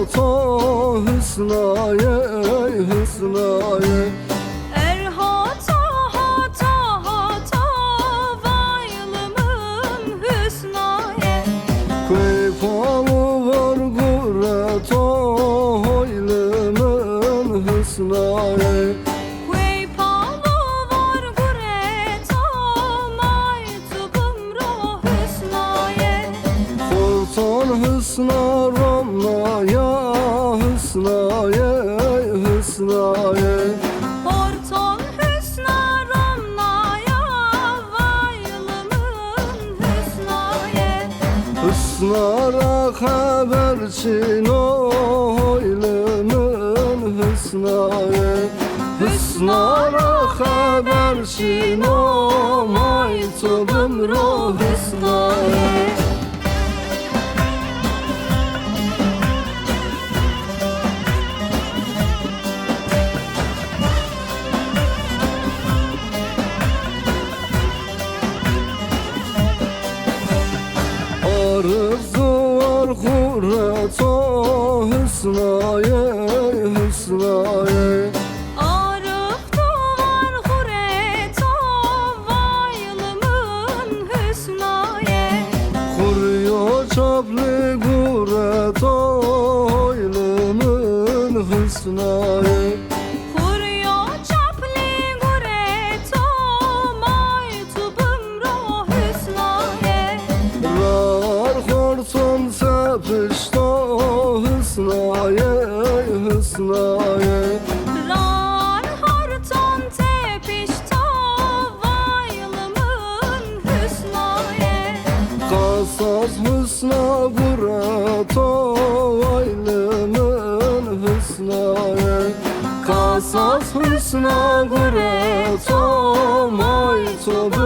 to hısnaye hısnaye Erhata hata hata vaylımın hüsnaye Kıyfalı var gureto hoylımın hısnaye Kuypalı var gureto maytubum roh hüsnaye Kurtan hısna romnaya hısnaye hısnaye Horton hüsna romnaya vaylımın hüsnaye Hısnara haberçin oylımın hısnaye Hısnara haberçin o maytubum ruh hısnaye Arzu var hurreto hısnaye hısnaye Arif duvar hureto vaylımın hüsnaye Kuryo çaplı gureto oylımın hısnaye Kuryo çapli gureto maytubum roh hüsnaye Rar horton sepişto hısnaye hısnaye Ran horton tepişto vaylımın hüsnaye Kasas hısna gureto oylımın hısnaye Kasas hısna gureto maytubum